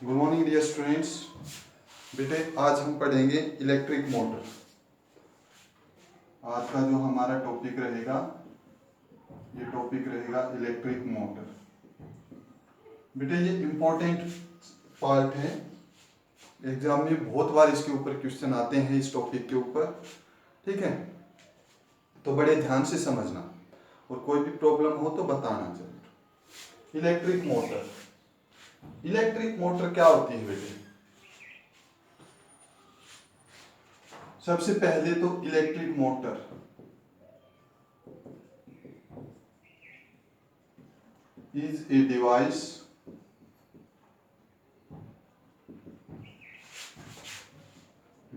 Good morning dear students. बेटे आज हम पढ़ेंगे इलेक्ट्रिक मोटर। आज का जो हमारा टॉपिक रहेगा ये टॉपिक रहेगा इलेक्ट्रिक मोटर। बेटे ये इम्पोर्टेंट पार्ट है, एग्जाम में बहुत बार इसके ऊपर क्वेश्चन आते हैं इस टॉपिक के ऊपर। ठीक है, तो बड़े ध्यान से समझना और कोई भी प्रॉब्लम हो तो बताना जरूर। इलेक्ट्रिक मोटर क्या होती है बेटे? सबसे पहले तो electric motor is a device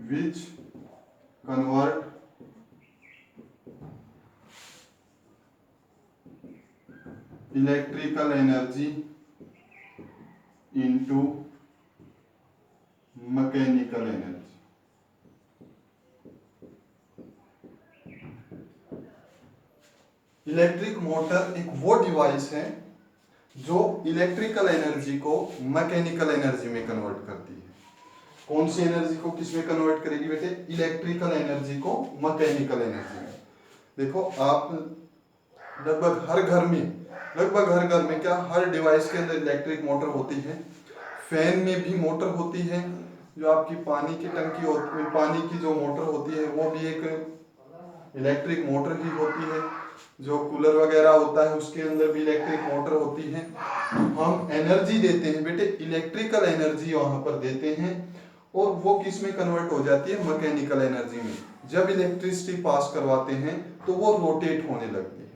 which convert electrical energy into mechanical energy। Electric motor एक वो डिवाइस है जो इलेक्ट्रिकल एनर्जी को मैकेनिकल एनर्जी में कन्वर्ट करती है। कौन सी एनर्जी को किस में कन्वर्ट करेगी बेटे? इलेक्ट्रिकल एनर्जी को मैकेनिकल एनर्जी में। देखो आप लगभग हर घर में क्या हर डिवाइस के अंदर इलेक्ट्रिक मोटर होती है। फैन में भी मोटर होती है, जो आपकी पानी की टंकी होती है, पानी की जो मोटर होती है वो भी एक इलेक्ट्रिक मोटर ही होती है। जो कूलर वगैरह होता है उसके अंदर भी इलेक्ट्रिक मोटर होती है। हम एनर्जी देते हैं बेटे, इलेक्ट्रिकल एनर्जी वहां पर देते हैं और वो किस में कन्वर्ट हो जाती है? मैकेनिकल एनर्जी में। जब इलेक्ट्रिसिटी पास करवाते हैं तो वो रोटेट होने लगती है।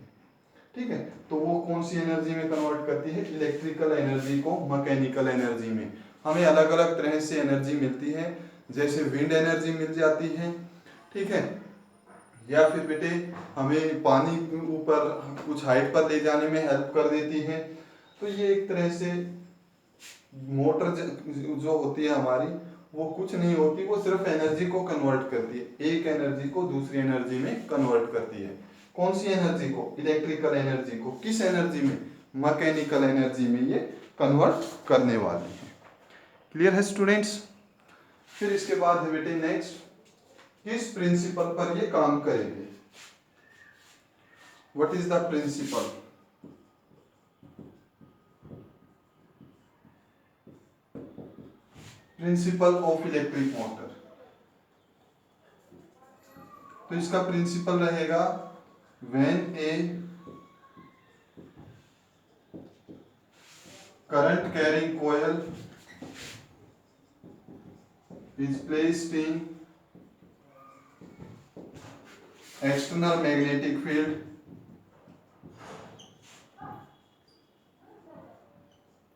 ठीक है, तो वो कौन सी एनर्जी में कन्वर्ट करती है? इलेक्ट्रिकल एनर्जी को मैकेनिकल एनर्जी में। हमें अलग अलग तरह से एनर्जी मिलती है, जैसे विंड एनर्जी मिल जाती है। ठीक है, या फिर बेटे हमें पानी ऊपर कुछ हाइट पर ले जाने में हेल्प कर देती है। तो ये एक तरह से मोटर जो होती है हमारी, वो कुछ नहीं होती, वो सिर्फ एनर्जी को कन्वर्ट करती है। एक एनर्जी को दूसरी एनर्जी में कन्वर्ट करती है। कौन सी एनर्जी को? इलेक्ट्रिकल एनर्जी को। किस एनर्जी में? मैकेनिकल एनर्जी में ये कन्वर्ट करने वाली है। क्लियर है स्टूडेंट्स? फिर इसके बाद है बेटे नेक्स्ट, किस प्रिंसिपल पर ये काम करेंगे? What is the principle? Principle of electric motor. तो इसका प्रिंसिपल रहेगा when a current carrying coil is placed in external magnetic field,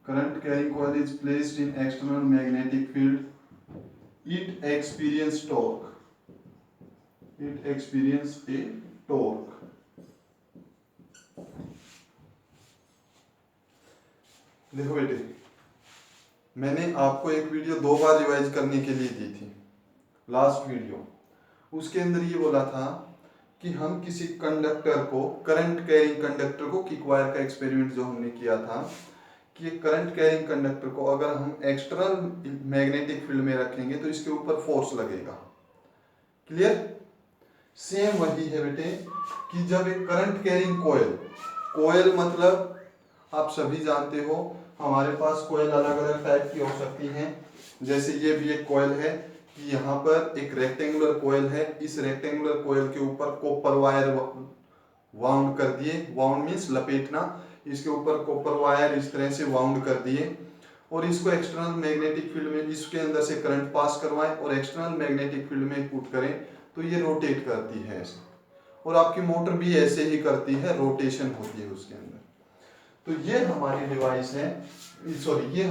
current carrying coil is placed in external magnetic field, it experience torque, it experience a torque। देखो बेटे, मैंने आपको एक video 2 बार revise करने के लिए दी थी, लास्ट वीडियो। उसके अंदर ये बोला था कि हम किसी कंडक्टर को, करंट कैरिंग कंडक्टर को, किक वायर का एक्सपेरिमेंट जो हमने किया था कि करंट कैरिंग कंडक्टर को अगर हम एक्सटर्नल मैग्नेटिक फील्ड में रखेंगे तो इसके ऊपर फोर्स लगेगा। क्लियर? सेम वही है बेटे कि जब एक करंट कैरिंग कोयल मतलब आप सभी जानते हो, हमारे पास कोयल अलग अलग टाइप की हो सकती हैं। जैसे ये भी एक कोयल है कि यहाँ पर एक रेक्टेंगुलर कोयल है, इस रेक्टेंगुलर कोयल के ऊपर कॉपर वायर वाउंड कर दिए, वाउंड मीन्स लपेटना, इसके ऊपर कॉपर वायर इस तरह से वाउंड कर दिए और इसको एक्सटर्नल मैग्नेटिक फील्ड में इसके अंदर से करंट पास करवाएं और एक्सटर्नल मैग्नेटिक फील्ड में पुट करें तो ये रोटेट करती है ऐसे। और आपकी मोटर भी ऐसे ही करती है, रोटेशन होती है उसके अंदर। तो ये हमारी डिवाइस है, सॉरी ये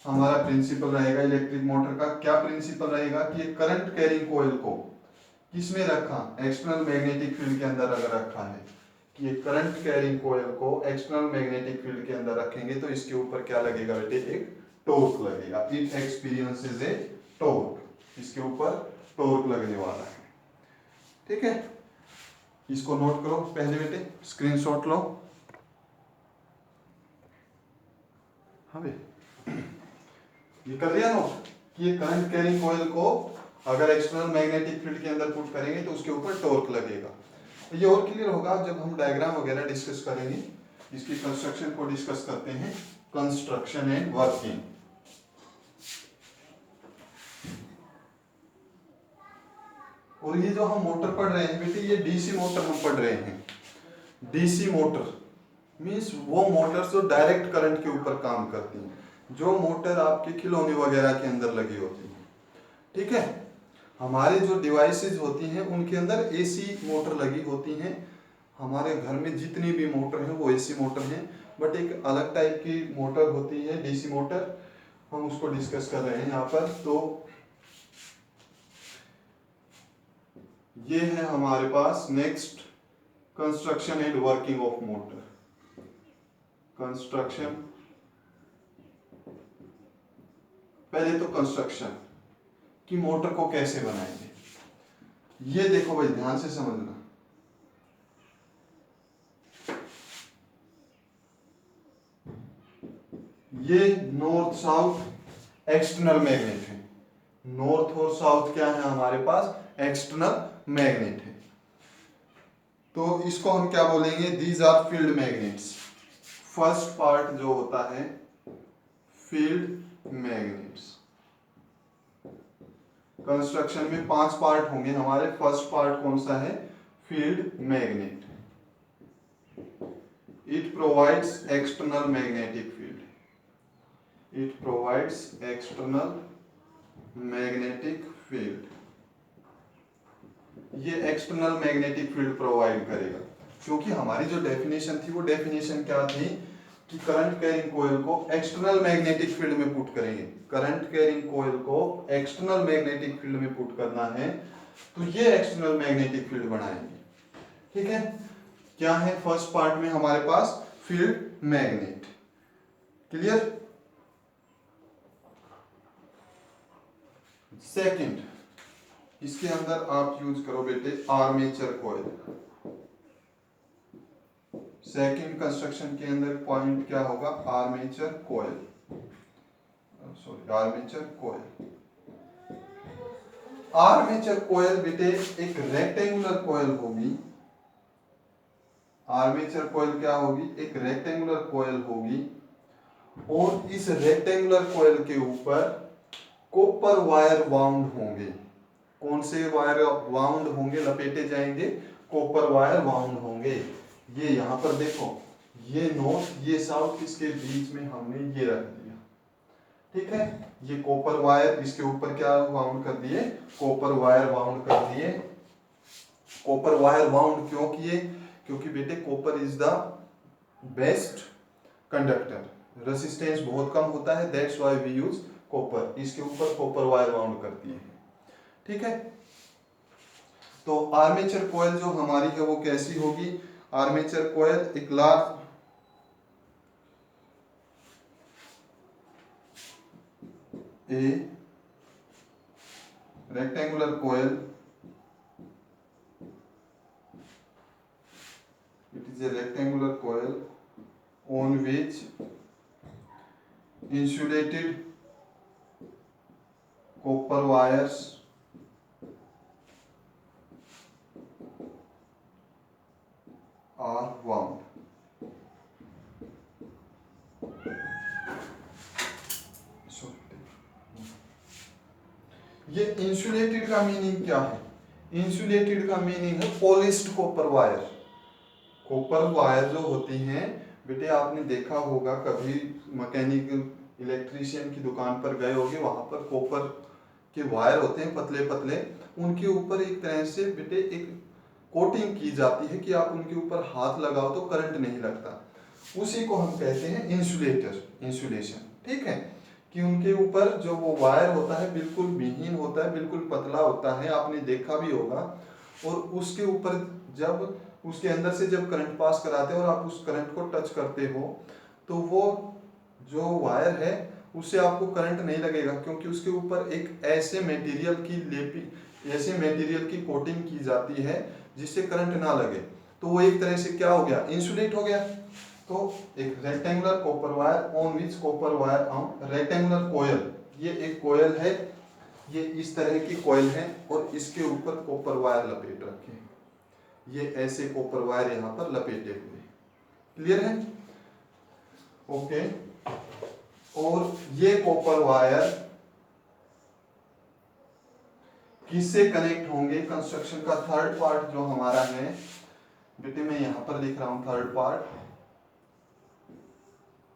हमारा प्रिंसिपल रहेगा इलेक्ट्रिक मोटर का। क्या प्रिंसिपल रहेगा कि करंट कैरिंग कॉइल को किसमें रखा? एक्सटर्नल मैग्नेटिक फील्ड के अंदर अगर रखा है कि ये करंट कैरिंग कॉइल को एक्सटर्नल मैग्नेटिक फील्ड के अंदर रखेंगे तो इसके ऊपर क्या लगेगा बेटे? एक टॉर्क लगेगा। इट एक्सपीरियंसेस ए टॉर्क, इसके ऊपर टॉर्क लगने वाला है। ठीक है, इसको नोट करो पहले बेटे, स्क्रीनशॉट लो। हाँ ये कर लिया नोट कि ये करंट कैरिंग कॉइल को अगर एक्सटर्नल मैग्नेटिक फील्ड के अंदर पुट करेंगे तो उसके ऊपर टॉर्क लगेगा। ये और क्लियर होगा जब हम डायग्राम वगैरह डिस्कस करेंगे। इसकी कंस्ट्रक्शन को डिस्कस करते हैं, कंस्ट्रक्शन एंड वर्किंग। और ये जो हम मोटर पढ़ रहे हैं बेटे, ये डीसी मोटर हम पढ़ रहे हैं। डीसी मोटर मीन्स वो मोटर जो डायरेक्ट करंट के ऊपर काम करती हैं, जो मोटर आपके खिलौने वगैरह के अंदर लगी होती है। ठीक है, हमारे जो डिवाइसेस होती हैं उनके अंदर एसी मोटर लगी होती हैं। हमारे घर में जितनी भी मोटर हैं वो एसी मोटर हैं, बट एक अलग टाइप की मोटर होती है डीसी मोटर, हम उसको डिस्कस कर रहे हैं यहाँ पर। तो ये है हमारे पास next, construction and working of motor. Construction, पहले तो कंस्ट्रक्शन कि मोटर को कैसे बनाएंगे। ये देखो भाई, ध्यान से समझना। ये नॉर्थ साउथ एक्सटर्नल मैग्नेट है। नॉर्थ और साउथ क्या है हमारे पास, एक्सटर्नल मैग्नेट है। तो इसको हम क्या बोलेंगे, these are field magnets. First part जो होता है फील्ड मैग्नेट्स। कंस्ट्रक्शन में 5 पार्ट होंगे हमारे। फर्स्ट पार्ट कौन सा है, field magnet. It provides external magnetic field. It provides external magnetic field. ये एक्सटर्नल मैग्नेटिक फील्ड प्रोवाइड करेगा, क्योंकि हमारी जो डेफिनेशन थी वो डेफिनेशन क्या थी कि करंट कैरिंग कॉइल को एक्सटर्नल मैग्नेटिक फील्ड में पुट करेंगे। करंट कैरिंग कॉइल को एक्सटर्नल मैग्नेटिक फील्ड में पुट करना है तो ये एक्सटर्नल मैग्नेटिक फील्ड बनाएंगे। ठीक है, क्या है फर्स्ट पार्ट में हमारे पास फील्ड मैग्नेट। क्लियर। सेकंड, इसके अंदर आप यूज करो बेटे आर्मेचर कॉइल। सेकंड कंस्ट्रक्शन के अंदर पॉइंट क्या होगा, armature coil. Sorry, armature coil. Armature coil बेटे एक रेक्टेंगुलर कॉइल होगी। आर्मेचर कॉइल क्या होगी, एक रेक्टेंगुलर कॉइल होगी, और इस रेक्टेंगुलर कॉइल के ऊपर कॉपर वायर वाउंड होंगे। कौन से वायर वाउंड होंगे, लपेटे जाएंगे, कॉपर वायर वाउंड होंगे। ये यहां पर देखो, ये नॉर्थ ये साउथ, इसके बीच में हमने ये रख दिया। ठीक है, ये कॉपर वायर, इसके ऊपर क्या वाउंड कर दिए, कॉपर वायर वाउंड कर दिए। कॉपर वायर वाउंड क्यों किए, क्योंकि बेटे copper is the best conductor, resistance बहुत कम होता है, that's why we use copper. इसके ऊपर कॉपर वायर वाउंड कर दिए। ठीक है, तो आर्मेचर कॉइल जो हमारी है वो कैसी होगी, आर्मेचर कॉइल एक large a rectangular coil, it is a rectangular coil on which insulated copper wires are wound. ये इंसुलेटेड का मीनिंग क्या है, इंसुलेटेड का मीनिंग है polished copper wire. Copper wire जो होती हैं बेटे, आपने देखा होगा कभी मैकेनिकल इलेक्ट्रीशियन की दुकान पर गए होगे, वहां पर कॉपर के वायर होते हैं पतले पतले, उनके ऊपर एक तरह से बेटे एक कोटिंग की जाती है कि आप उनके ऊपर हाथ लगाओ तो करंट नहीं लगता। उसी को हम कहते हैं इंसुलेटर, इंसुलेशन। ठीक है, कि उनके ऊपर जो वो वायर होता है बिल्कुल महीन होता है, बिल्कुल पतला होता है, आपने देखा भी होगा, और उसके ऊपर जब उसके अंदर से जब करंट पास कराते हो और आप उस करंट को टच करते हो तो वो जो वायर है उससे आपको करंट नहीं लगेगा, क्योंकि उसके ऊपर एक ऐसे मटेरियल की कोटिंग की जाती है जिससे करंट ना लगे। तो वो एक तरह से क्या हो गया, इंसुलेट हो गया। तो एक rectangular copper wire on which copper wire on rectangular coil, ये एक कोयल है, ये इस तरह की कोयल है और इसके ऊपर कॉपर वायर लपेट रखे हैं। ये ऐसे कॉपर वायर यहाँ पर लपेटे हुए हैं। क्लियर है? ओके। और ये कॉपर वायर किससे कनेक्ट होंगे? कंस्ट्रक्शन का थर्ड पार्ट जो हमारा है बेटे, मैं यहां पर लिख रहा हूं थर्ड पार्ट,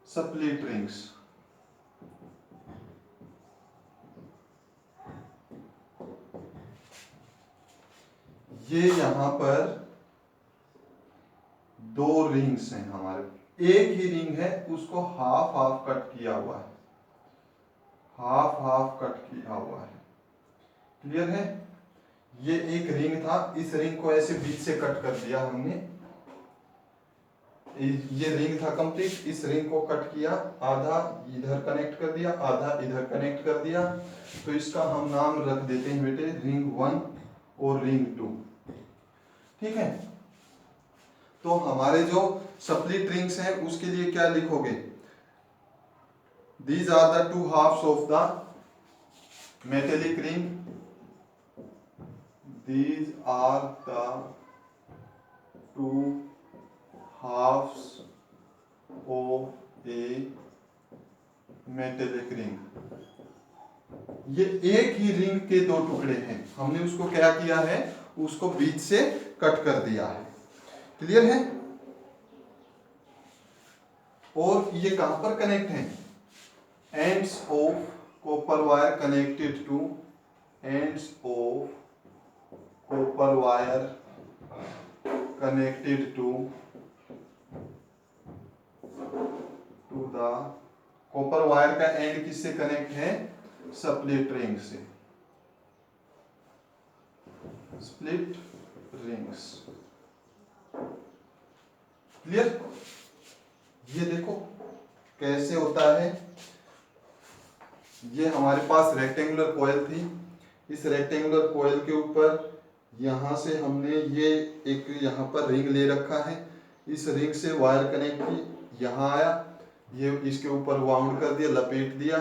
स्प्लिट रिंग्स। ये यहां पर दो रिंग्स हैं हमारे, एक ही रिंग है, उसको हाफ हाफ कट किया हुआ है, हाफ हाफ कट किया हुआ है। क्लियर है? ये एक रिंग था, इस रिंग को ऐसे बीच से कट कर दिया हमने। ये रिंग था कंप्लीट, इस रिंग को कट किया, आधा इधर कनेक्ट कर दिया, आधा इधर कनेक्ट कर दिया। तो इसका हम नाम रख देते हैं बेटे रिंग 1 और रिंग 2। ठीक है? तो हमारे जो स्प्लिट रिंग्स हैं उसके लिए क्या लिखोगे? These are the two halves of the metallic ring. These are the two halves of a metallic ring. ये एक ही रिंग के दो टुकड़े हैं, हमने उसको क्या किया है? उसको बीच से कट कर दिया है। क्लियर है? और ये कहां पर कनेक्ट है? Ends of copper wire connected to ends of copper wire connected to the copper wire का एंड किससे कनेक्ट है? स्प्लिट रिंग से। Split rings. क्लियर? ये देखो कैसे होता है। ये हमारे पास रेक्टेंगुलर कॉइल थी, इस रेक्टेंगुलर कॉइल के ऊपर यहां से हमने ये एक यहां पर रिंग ले रखा है, इस रिंग से वायर कनेक्ट की, यहां आया, ये इसके ऊपर वाउंड कर दिया, लपेट दिया,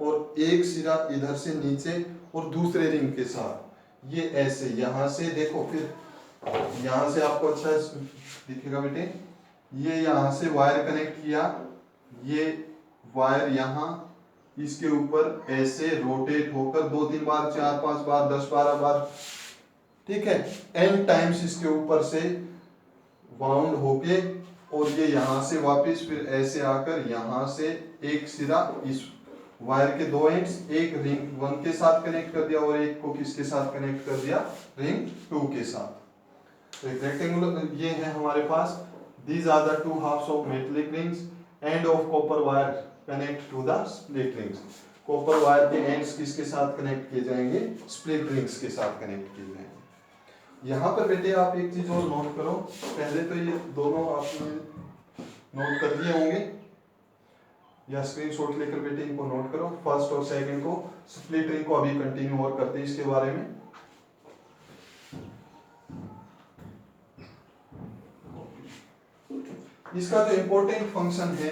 और एक सिरा इधर से नीचे और दूसरे रिंग के साथ ये ऐसे यहां से देखो, फिर यहां से आपको अच्छा दिखेगा बेटे, ये यहां से वायर कनेक्ट किया, ये वायर यहां इसके ऊपर ऐसे रोटेट होकर 2-3 बार, 4-5 बार, 10-12 बार, ठीक है, n टाइम्स इसके ऊपर से वाउंड होके, और ये यहां से वापस फिर ऐसे आकर यहां से एक सिरा इस वायर के दो एंड्स, एक रिंग 1 के साथ कनेक्ट कर दिया और एक को किसके साथ कनेक्ट कर दिया? रिंग 2 के साथ। एक रेक्टेंगुलर ये है हमारे पास। These are the two halves of metallic rings. End of copper wire connect to the split rings. Copper wire के एंड्स किसके साथ कनेक्ट किए जाएंगे? स्प्लिट रिंग्स के साथ कनेक्ट किए जाएंगे। यहाँ पर बेटे आप एक चीज और नोट करो, पहले तो ये दोनों आपने नोट कर लिए होंगे, या स्क्रीनशॉट लेकर बेटे इनको नोट करो, फर्स्ट और सेकंड को। स्प्लिट रिंग को अभी कंटिन्यू और करते हैं इसके बारे में। इसका जो इंपॉर्टेंट फंक्शन है,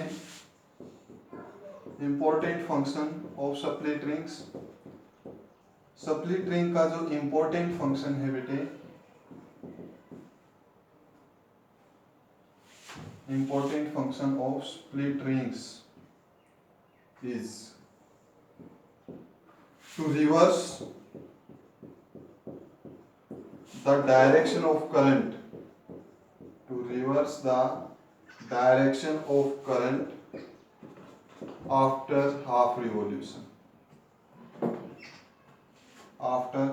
important function of split rings, split ring का जो इंपॉर्टेंट फंक्शन है बेटे, important function of split rings is to reverse the direction of current, to reverse the direction of current after half revolution, after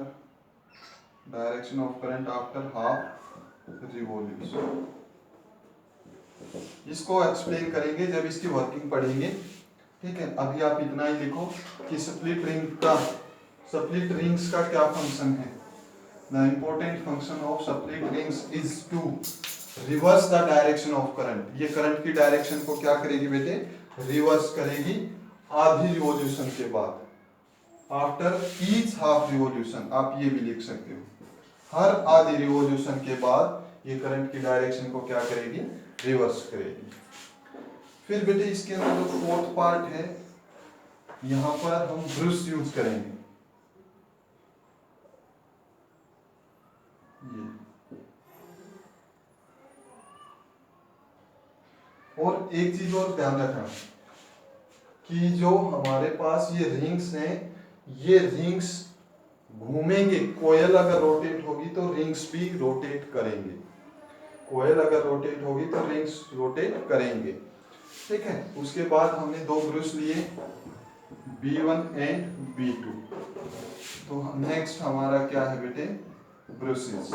direction of current after half revolution। इसको explain करेंगे जब इसकी working पढ़ेंगे, ठीक है। अभी आप इतना ही लिखो कि स्प्लिट रिंग्स का क्या फंक्शन है। The important function of split rings is to reverse the direction of current. ये करंट की डायरेक्शन को क्या करेगी बेटे? रिवर्स करेगी आधी रिवॉल्यूशन के बाद, आफ्टर ईच हाफ रिवॉल्यूशन। आप ये भी लिख सकते हो, हर आधी रिवॉल्यूशन के बाद ये करंट की डायरेक्शन को क्या करेगी? रिवर्स करेगी। फिर बेटे इसके अंदर जो फोर्थ पार्ट है, यहाँ पर हम ब्रश यूज करेंगे, ये। और एक चीज और ध्यान रखना कि जो हमारे पास ये रिंग्स हैं, ये रिंग्स घूमेंगे। कोयल अगर रोटेट होगी तो रिंग्स भी रोटेट करेंगे, कोयल अगर रोटेट होगी तो रिंग्स रोटेट करेंगे, ठीक है। उसके बाद हमने दो ब्रश लिए, B1 एंड B2। तो नेक्स्ट हमारा क्या है बेटे, ब्रशेस।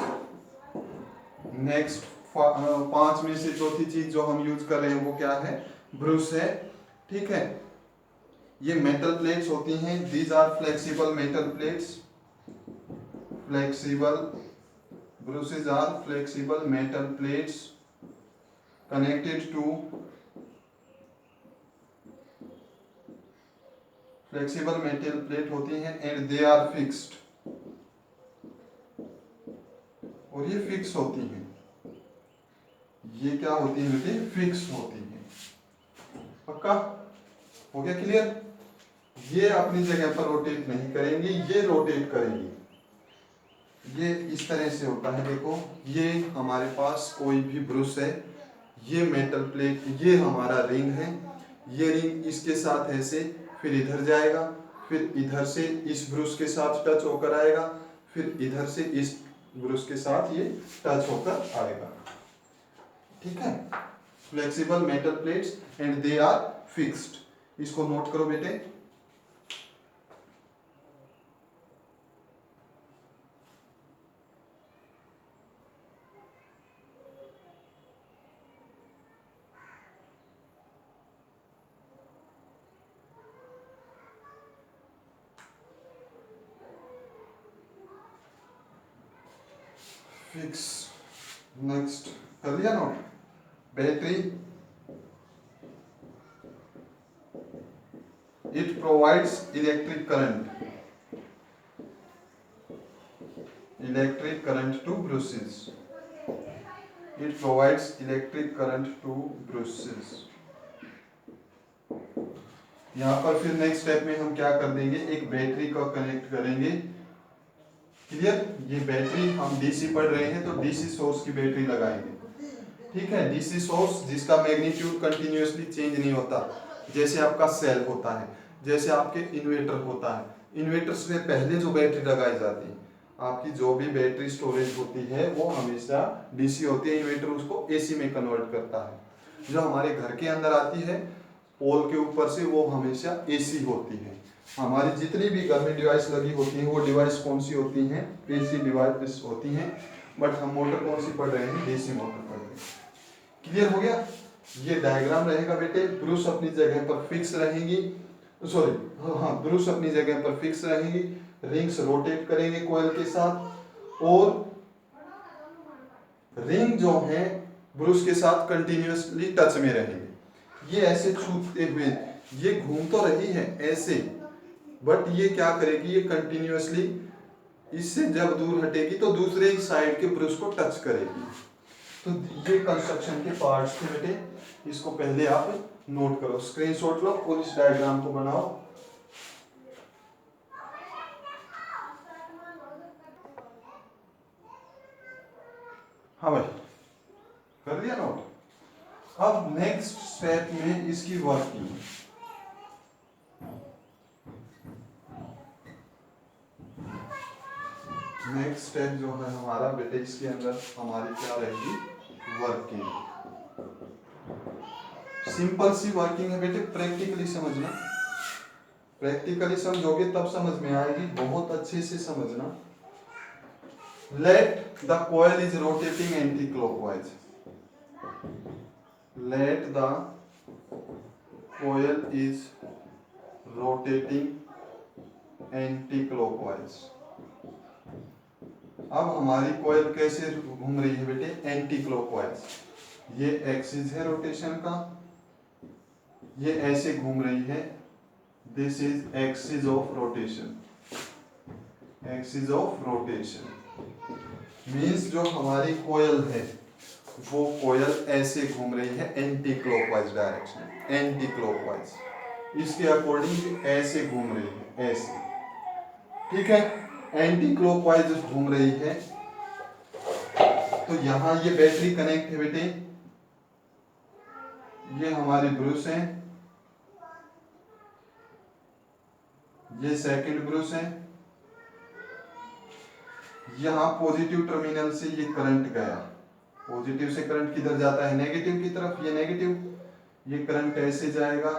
नेक्स्ट 5 में से चौथी चीज जो हम यूज कर रहे हैं वो क्या है, ब्रश है, ठीक है। ये मेटल प्लेट्स होती हैं, these are flexible metal plates, flexible brushes are flexible metal plates connected to flexible metal plate होती हैं एंड दे आर फिक्स्ड, और ये फिक्स होती हैं। ये क्या होती है बेटे, फिक्स होती हैं। पक्का हो गया, क्लियर। ये अपनी जगह पर रोटेट नहीं करेंगी, ये रोटेट करेंगी। ये इस तरह से होता है, देखो ये हमारे पास कोई भी ब्रश है, ये मेटल प्लेट, ये हमारा रिंग है, ये रिंग इसके साथ ऐसे फिर इधर जाएगा, फिर इधर से इस ब्रश के साथ टच होकर आएगा, फिर इधर से इस ब्रश के साथ ये टच होकर आएगा, ठीक है। Flexible metal plates and they are fixed. इसको नोट करो बेटे। फिक्स। नेक्स्ट कर लिया note. Battery, it provides electric current, electric current to brushes, it provides electric current to brushes. यहाँ पर फिर नेक्स्ट स्टेप में हम क्या कर देंगे, एक बैटरी को कनेक्ट करेंगे, क्लियर। ये बैटरी हम डीसी पढ़ रहे हैं तो डीसी सोर्स की बैटरी लगाएंगे, ठीक है। डीसी सोर्स जिसका मैग्नीट्यूड कंटिन्यूअसली चेंज नहीं होता, जैसे आपका सेल होता है, जैसे आपके इन्वर्टर होता है। इन्वर्टर से पहले जो बैटरी लगाई जाती है, आपकी जो भी बैटरी स्टोरेज होती है वो हमेशा डीसी होती है, इन्वर्टर उसको एसी में कन्वर्ट करता है। जो हमारे घर के अंदर आती है पोल के ऊपर से, वो हमेशा एसी होती है। हमारी जितनी भी घर में डिवाइस लगी होती हैं वो डिवाइस कौन सी होती हैं, एसी डिवाइस होती हैं। बट हम मोटर कौन सी पढ़ रहे हैं, डीसी मोटर पढ़ रहे हैं। क्लियर हो गया। ये डायग्राम रहेगा बेटे, ब्रश अपनी जगह पर फिक्स रहेंगी, सॉरी हाँ ब्रश अपनी जगह पर फिक्स रहेंगी, रिंग्स रोटेट करेंगे कोयल के साथ, और रिंग जो है ब्रश के साथ कंटिन्यूअसली टच में रहेंगे। ये ऐसे छूते हुए, ये घूम तो रही है ऐसे, बट ये क्या करेगी, ये कंटिन्यूअसली इससे जब दूर हटेगी तो दूसरे ही साइड के ब्रश को टच करेगी। तो ये कंस्ट्रक्शन के पार्ट्स थे बेटे, इसको पहले आप नोट करो, स्क्रीनशॉट लो और इस डायग्राम को बनाओ। हाँ भाई कर लिया नोट। अब नेक्स्ट स्टेप में इसकी वर्किंग, नेक्स्ट स्टेप जो है हमारा बेटे, इसके अंदर हमारी क्या रहेगी, वर्किंग। सिंपल सी वर्किंग है बेटे, प्रैक्टिकली समझना, प्रैक्टिकली समझोगे तब समझ में आएगी, बहुत अच्छे से समझना। Let the coil is rotating anti-clockwise, let the coil is rotating anti-clockwise। अब हमारी कोयल कैसे घूम रही है बेटे, एंटी क्लॉकवाइज। ये एक्सिस है रोटेशन का, ये ऐसे घूम रही है, this is axis of rotation, axis of rotation means जो हमारी कोयल है वो कोयल ऐसे घूम रही है anti clockwise direction, anti clockwise. इसके अकॉर्डिंग ऐसे घूम रही है, ऐसे, ठीक है, एंटी क्लॉकवाइज घूम रही है। तो यहाँ ये बैटरी कनेक्ट है बेटे, ये हमारी ब्रश है, ये सेकंड ब्रश है, यहाँ पॉजिटिव टर्मिनल से ये करंट गया, पॉजिटिव से करंट किधर जाता है, नेगेटिव की तरफ, ये नेगेटिव, ये करंट ऐसे जाएगा,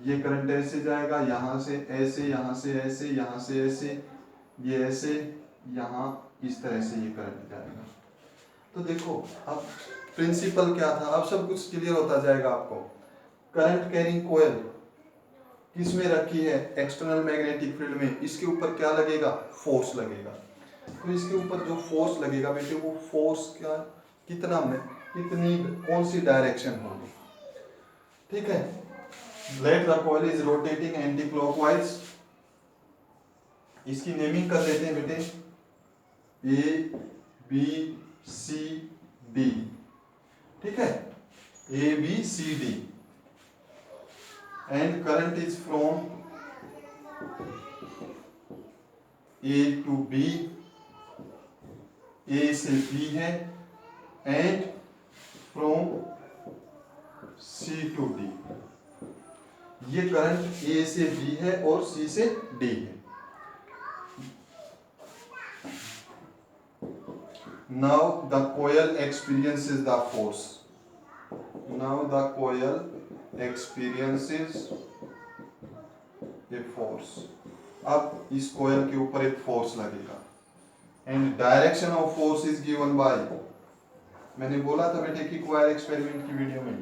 ये करंट ऐसे जाएगा, यहाँ से ऐसे, यहाँ से ऐसे, यहाँ से ऐसे, ये ऐसे, यहाँ इस तरह से ये करंट जाएगा। तो देखो अब प्रिंसिपल क्या था, अब सब कुछ क्लियर होता जाएगा आपको। करंट कैरिंग कोयल किस में रखी है, एक्सटर्नल मैग्नेटिक फील्ड में, इसके ऊपर क्या लगेगा, फोर्स लगेगा। तो इसके ऊपर जो फोर्स लगेगा बेटे, वो फोर्स क्या, कितना में, कितनी, कौन सी डायरेक्शन होगी, ठीक है। Let the coil is rotating anti clockwise, इसकी नेमिंग कर लेते हैं बेटे, ए बी सी डी, ठीक है, A B C D, and current is from A to B, A से बी है, and from C to D, ये करंट ए से बी है और सी से डी है। Now the coil experiences the force. Now the coil experiences a force. अब इस coil के ऊपर एक force लगेगा, and direction of force is given by, मैंने बोला था बेटे कि coil experiment की वीडियो में,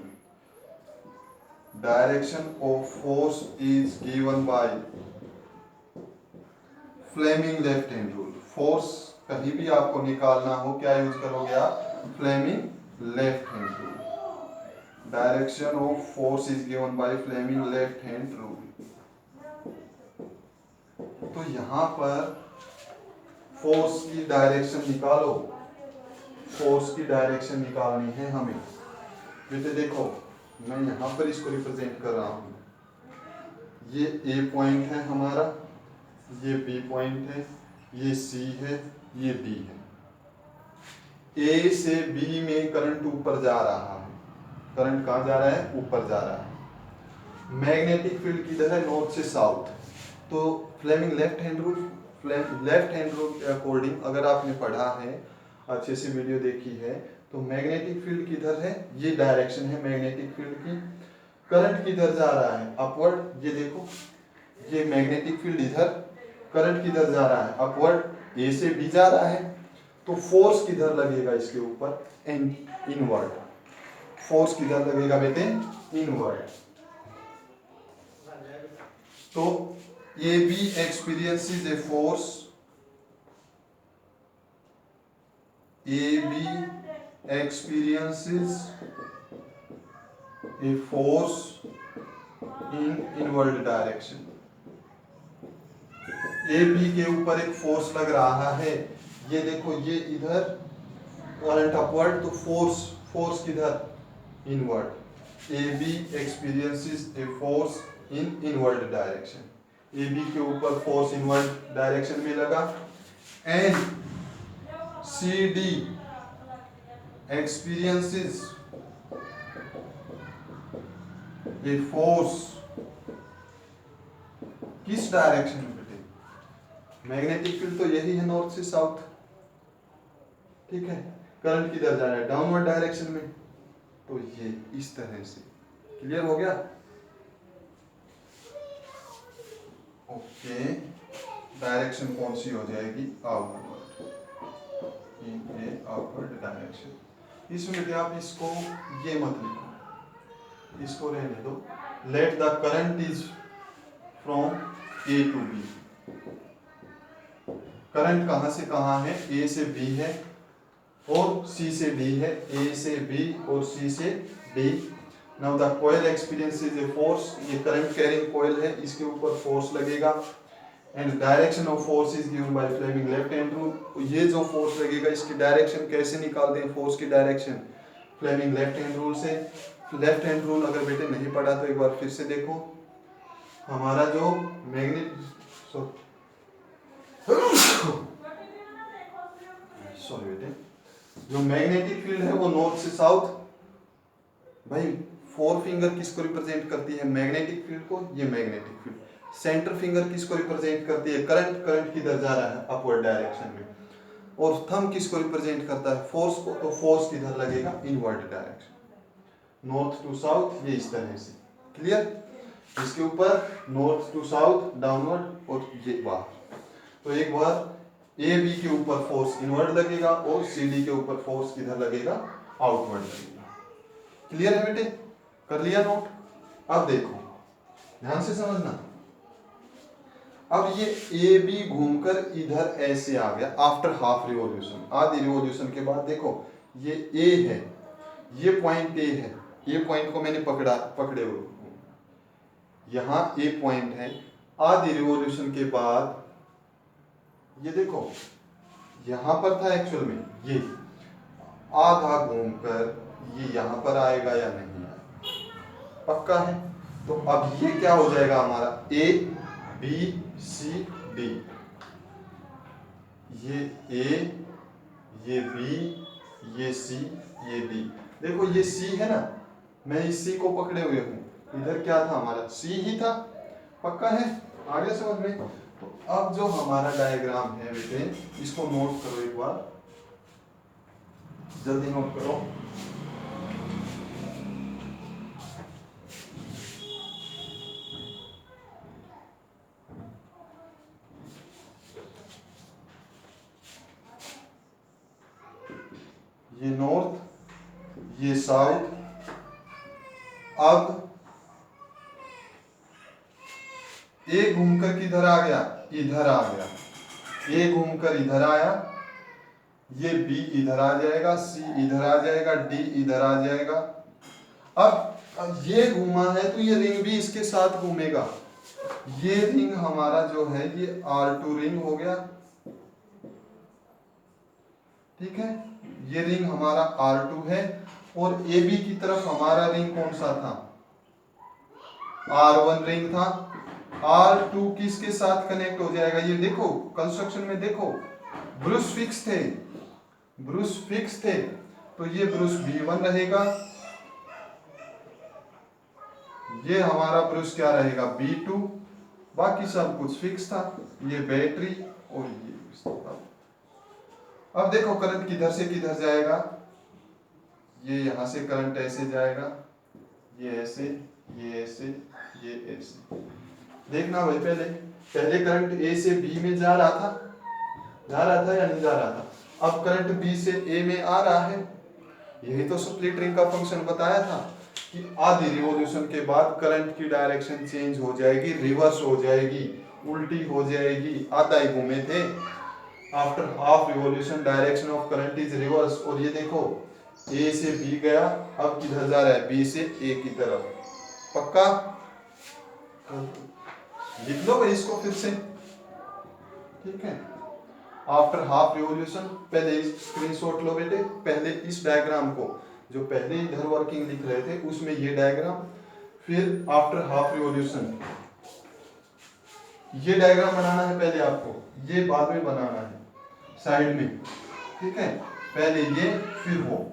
direction of force is given by Fleming left hand rule. Force कहीं भी आपको निकालना हो, क्या यूज करोगे आप, Fleming left hand rule. Direction of force is given by Fleming left hand rule. तो यहां पर फोर्स की डायरेक्शन निकालो, फोर्स की डायरेक्शन निकालनी है हमें बेटे। देखो मैं यहां पर इसको रिप्रेजेंट कर रहा हूं, ये ए पॉइंट है हमारा, ये बी पॉइंट है, ये सी है, ये डी है। ए से बी में करंट ऊपर जा रहा है, करंट कहाँ जा रहा है, ऊपर जा रहा है। मैग्नेटिक फील्ड किधर है, नॉर्थ से साउथ। तो Fleming left hand rule, left hand rule के अकॉर्डिंग अगर आपने पढ़ा है, अच्छे से वीडियो देखी है, तो मैग्नेटिक फील्ड किधर है, ये डायरेक्शन है मैग्नेटिक फील्ड की। करंट किधर जा रहा है, अपवर्ड, ये देखो ये मैग्नेटिक फील्ड इधर, करंट किधर जा रहा है, अपवर्ड, ए से बी जा रहा है। तो फोर्स किधर लगेगा इसके ऊपर, इनवर्ड। फोर्स किधर लगेगा बेटे, इनवर्ड। तो A B experiences a force, A B experiences a force in inward direction. A B के ऊपर एक फोर्स लग रहा है, ये देखो ये इधर करंट अपवर्ड, तो फोर्स किधर, inward. A B experiences a force in inward direction. A B के ऊपर फोर्स इनवर्ड डायरेक्शन में लगा, and C D experiences a force, किस डायरेक्शन में बेटे, मैग्नेटिक फील्ड तो यही है नॉर्थ से साउथ, ठीक है। करंट किधर जा रहा है, डाउनवर्ड डायरेक्शन में। तो ये इस तरह से क्लियर हो गया, ओके। डायरेक्शन कौन सी हो जाएगी, आउटवर्ड, इन ए आउटवर्ड डायरेक्शन। इसमें बेटे आप इसको ये मत लिखो, इसको रहने दो। Let the current is from A to B. Current कहां से कहां है, ए से बी है और सी से डी है, ए से बी और सी से D. Now the coil experiences a force, ये करंट कैरिंग कॉइल है, इसके ऊपर फोर्स लगेगा, and direction of force is given by Fleming left hand rule. ये जो फोर्स लगेगा इसकी डायरेक्शन कैसे निकालते हैं, फोर्स की direction Fleming left hand rule से। लेफ्ट हैंड रूल अगर बेटे नहीं पढ़ा तो एक बार फिर से देखो, हमारा जो मैग्नेट सॉरी बेटे, जो मैग्नेटिक फील्ड है वो नॉर्थ से साउथ, भाई फोर फिंगर किसको रिप्रेजेंट करती है? मैग्नेटिक फील्ड को। ये मैग्नेटिक फील्ड। सेंटर फिंगर किसको रिप्रेजेंट करती है? करंट। करंट किधर जा रहा है? अपवर्ड डायरेक्शन में। और थंब किसको रिप्रेजेंट करता है? फोर्स को। तो फोर्स किधर लगेगा? Inward direction, north to south, ये इस तरह से। क्लियर? इसके ऊपर नॉर्थ टू साउथ डाउनवर्ड और ये बाहर। तो एक बार ए बी के ऊपर फोर्स इनवर्ड लगेगा और सी डी के ऊपर फोर्स किधर लगेगा? आउटवर्ड लगेगा। क्लियर है बेटे? कर लिया नोट? अब देखो ध्यान से समझना। अब ये ए बी घूमकर इधर ऐसे आ गया आफ्टर हाफ रिवॉल्यूशन, आधी रिवॉल्यूशन के बाद। देखो ये ए है, ये पॉइंट ए है, ये पॉइंट को मैंने पकड़े हुए, यहाँ ए पॉइंट है। आधी रिवॉल्यूशन के बाद ये देखो यहाँ पर था एक्चुअल में, ये आधा घूमकर ये यहाँ पर आएगा या नहीं आएगा? पक्का है। तो अब ये क्या हो जाएगा हमारा? A B C D. ये ए, ये बी, ये सी, ये डी। देखो ये सी है ना, मैं इस सी को पकड़े हुए हूँ। इधर क्या था हमारा? सी ही था। पक्का है? आ गया समझ में? तो अब जो हमारा डायग्राम है बेटे, इसको नोट करो एक बार, जल्दी नोट करो। ये नॉर्थ, ये साउथ। अब ए घूमकर किधर आ गया? इधर आ गया। ए घूमकर इधर आया, ये बी इधर आ जाएगा, सी इधर आ जाएगा, डी इधर आ जाएगा। अब ये घूमा है तो ये रिंग भी इसके साथ घूमेगा। ये रिंग हमारा जो है ये R2 रिंग हो गया। ठीक है, ये रिंग हमारा R2 है। और AB की तरफ हमारा रिंग कौन सा था? R1 रिंग था। R2 किसके साथ कनेक्ट हो जाएगा? ये देखो कंस्ट्रक्शन में देखो, ब्रूस फिक्स थे, ब्रूस फिक्स थे, तो ये ब्रूस B1 रहेगा। ये हमारा ब्रूस क्या रहेगा? B2। बाकी सब कुछ फिक्स था। ये बैटरी और ये। अब देखो करंट किधर से किधर जाएगा? ये यहां से करंट ऐसे जाएगा, ये ऐसे, ये ऐसे, ये ऐसे। देखना भाई, पहले पहले करंट ए से बी में जा रहा था या नहीं जा रहा था? अब करंट बी से ए में आ रहा है। यही तो स्प्लिट रिंग का फंक्शन बताया था कि आधी रिवॉल्यूशन के बाद करंट की डायरेक्शन चेंज हो जाएगी, रिवर्स हो जाएगी, उल्टी हो जाएगी। आधा ही घूमे थे। After half revolution direction of current is reverse. और ये देखो ए से बी गया, अब किधर जा रहा है? बी से ए की तरफ। पक्का? लिख लो भाई इसको फिर से। ठीक है, आफ्टर हाफ रिवॉल्यूशन, पहले स्क्रीनशॉट लो बेटे, पहले इस डायग्राम को, जो पहले इधर वर्किंग लिख रहे थे उसमें ये डायग्राम, फिर आफ्टर हाफ रिवॉल्यूशन। ये डायग्राम बनाना है पहले आपको, ये बाद में बनाना है साइड में। ठीक है, पहले ये फिर वो।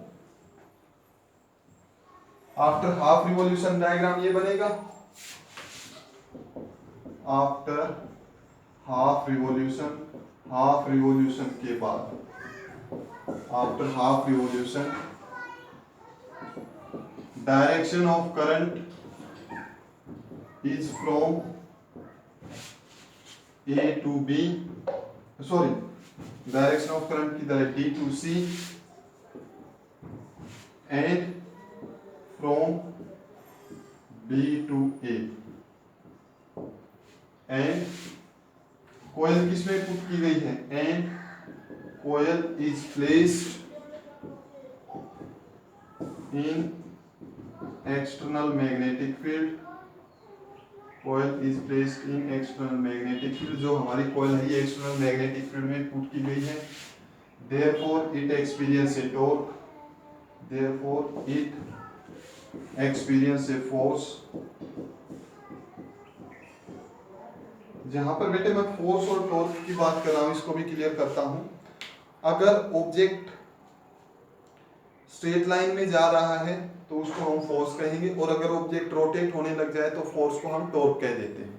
आफ्टर हाफ रिवॉल्यूशन डायग्राम ये बनेगा। After half revolution, half revolution के बाद, after half revolution direction of current is from A to B, sorry direction of current किधर है? D to C and from B to A. And coil किसमें put की गई है? And coil is placed in external magnetic field. Coil is placed in external magnetic field. जो हमारी coil है ये एक्सटर्नल मैग्नेटिक फील्ड में पुट की गई है। Therefore it experience A torque, therefore it experience a force जहां पर बेटे मैं फोर्स और टॉर्क की बात कर रहा हूं, इसको भी क्लियर करता हूं। अगर ऑब्जेक्ट स्ट्रेट लाइन में जा रहा है तो उसको हम फोर्स कहेंगे, और अगर ऑब्जेक्ट रोटेट होने लग जाए तो फोर्स को हम टॉर्क कह देते हैं।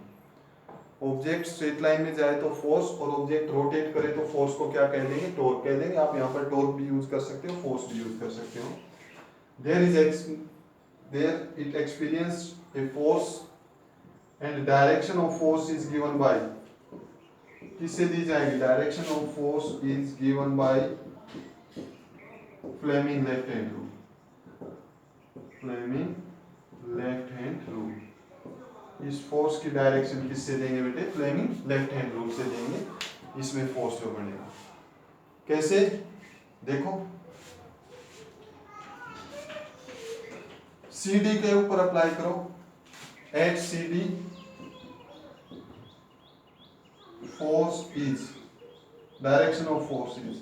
ऑब्जेक्ट स्ट्रेट लाइन में जाए तो फोर्स, और ऑब्जेक्ट रोटेट करे तो फोर्स को क्या कह देंगे? टॉर्क कह देंगे। आप यहाँ पर टॉर्क भी यूज कर सकते हो, फोर्स भी यूज कर सकते हो। there it experienced a force and direction of force is given by, किससे दी जाएगी? Direction of force is given by Fleming left hand rule. Fleming left hand rule. इस फोर्स की डायरेक्शन किससे देंगे बेटे? फ्लेमिंग लेफ्ट हैंड रूल से देंगे। इसमें फोर्स जो बनेगा कैसे? देखो, CD के ऊपर अप्लाई करो। At CD force is, direction of force is,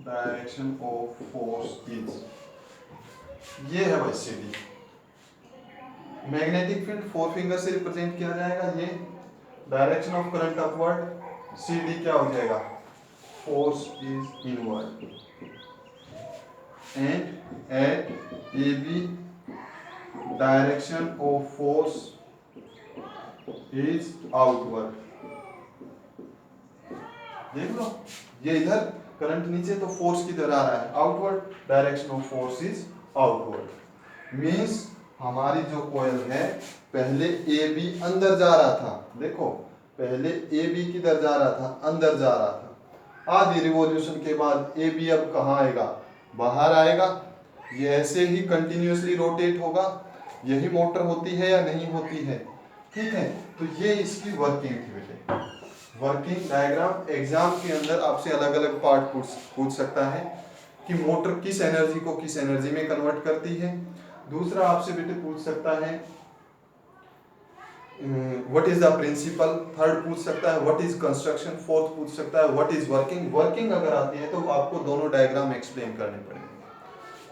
direction of force is, ये है भाई CD। मैग्नेटिक फील्ड 4 फिंगर से रिप्रेजेंट किया जाएगा। ये direction of current upward, CD क्या हो जाएगा? Force is inward. And at AB direction of force is outward. देख लो, ये इधर करंट नीचे तो फोर्स किधर आ रहा है? Outward. Direction of force is outward. Means हमारी जो कॉइल है, पहले ए बी अंदर जा रहा था। देखो, पहले ए बी किधर जा रहा था? अंदर जा रहा था। आधी रिवॉल्यूशन के बाद ए बी अब कहाँ आएगा? बाहर आएगा। ये ऐसे ही कंटिन्यूअसली रोटेट होगा। यही मोटर होती है या नहीं होती है? ठीक है, तो ये इसकी वर्किंग थी बेटे। वर्किंग डायग्राम एग्जाम के अंदर आपसे अलग अलग पार्ट पूछ सकता है कि मोटर किस एनर्जी को किस एनर्जी में कन्वर्ट करती है। दूसरा आपसे बेटे पूछ सकता है what is the principle. Third पूछ सकता है व्हाट इज कंस्ट्रक्शन। फोर्थ पूछ सकता है व्हाट इज वर्किंग। वर्किंग अगर आती है तो आपको दोनों डायग्राम एक्सप्लेन करने पड़ेंगे।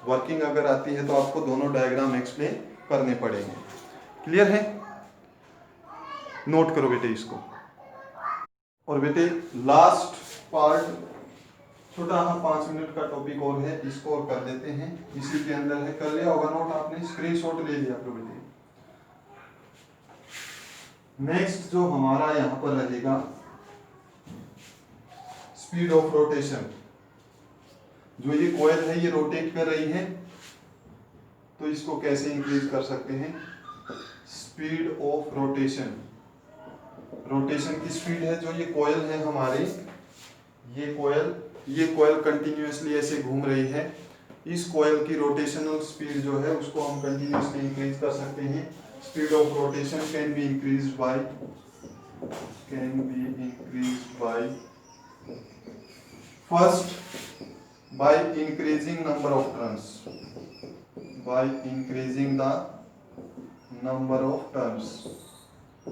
वर्किंग अगर आती है तो आपको दोनों डायग्राम एक्सप्लेन करने पड़ेंगे। क्लियर है? नोट करो बेटे इसको। और बेटे लास्ट पार्ट छोटा 5 मिनट का टॉपिक और है, इसको और कर देते हैं। इसी के अंदर है, कर लिया होगा नोट आपने, स्क्रीनशॉट ले लिया तो बेटे। नेक्स्ट जो हमारा यहाँ पर रहेगा स्पीड ऑफ रोटेशन। जो ये कॉइल है ये रोटेट कर रही है, तो इसको कैसे इंक्रीज कर सकते हैं? Speed of rotation. रोटेशन की स्पीड है जो ये कॉइल है हमारी, ये कॉइल कंटिन्यूअसली ऐसे घूम रही है। इस कॉइल की रोटेशनल स्पीड जो है उसको हम कंटिन्यूअसली इंक्रीज कर सकते हैं। Speed of rotation can be increased by first by increasing number of turns, by increasing the number of turns.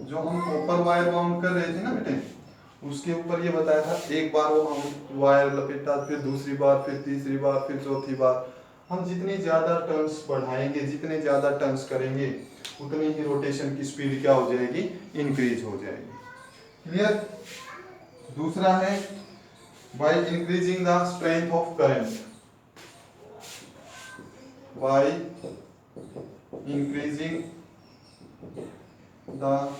जो हम कॉपर वायर वाउंड कर रहे थे ना बेटे, उसके ऊपर ये बताया था, एक बार वो हम वायर लपेटा, फिर दूसरी बार, फिर तीसरी बार, फिर चौथी बार। हम जितनी ज्यादा टर्न्स बढ़ाएंगे, जितने ज्यादा टर्न्स करेंगे, उतनी ही रोटेशन की स्पीड क्या हो जाएगी? इंक्रीज हो जाएगी। क्लियर? दूसरा है by increasing the strength of current, by increasing the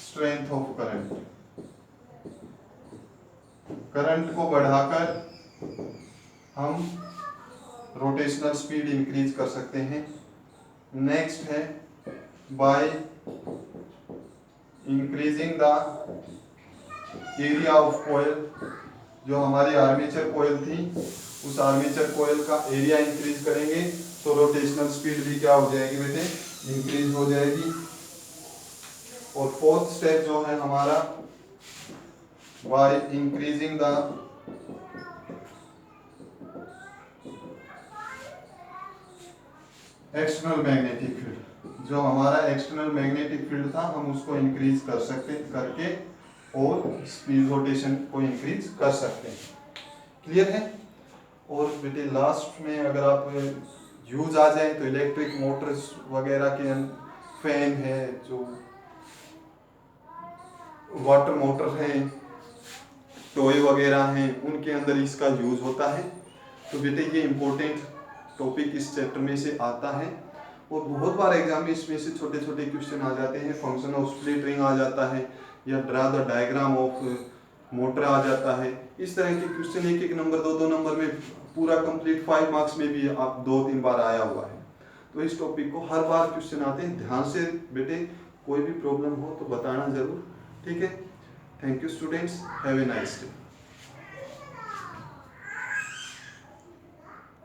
strength of current. Current को बढ़ाकर हम रोटेशनल स्पीड इंक्रीज कर सकते हैं। नेक्स्ट है by increasing the area of coil. जो हमारी आर्मेचर कॉइल थी, उस आर्मेचर कॉइल का एरिया इंक्रीज करेंगे तो रोटेशनल स्पीड भी क्या हो जाएगी बेटे? इंक्रीज हो जाएगी। और फोर्थ स्टेप जो है हमारा by increasing the external magnetic field. जो हमारा एक्सटर्नल मैग्नेटिक फील्ड था, हम उसको इंक्रीज कर सकते करके और स्पीड रोटेशन को इंक्रीज कर सकते हैं। क्लियर है? और बेटे लास्ट में अगर आप यूज आ जाए तो इलेक्ट्रिक मोटर्स वगैरह के फैन है, जो वाटर मोटर हैं, टॉय वगैरह हैं, उनके अंदर इसका यूज़ होता है। तो बेटे ये इम्पोर्टेंट टॉपिक इस चैप्टर में से आता है और बहुत बार एग्जाम में इसमें से छोटे छोटे क्वेश्चन आ जाते हैं। फंक्शन ऑफ स्प्लिट रिंग आ जाता है या draw the diagram of motor आ जाता है। इस तरह के क्वेश्चन एक एक नंबर, दो दो नंबर में पूरा कंप्लीट 5 मार्क्स में भी आप 2-3 बार आया हुआ है। तो इस टॉपिक को हर बार क्वेश्चन आते हैं, ध्यान से बेटे कोई भी प्रॉब्लम हो तो बताना जरूर, ठीक है। Thank you students, have a nice day.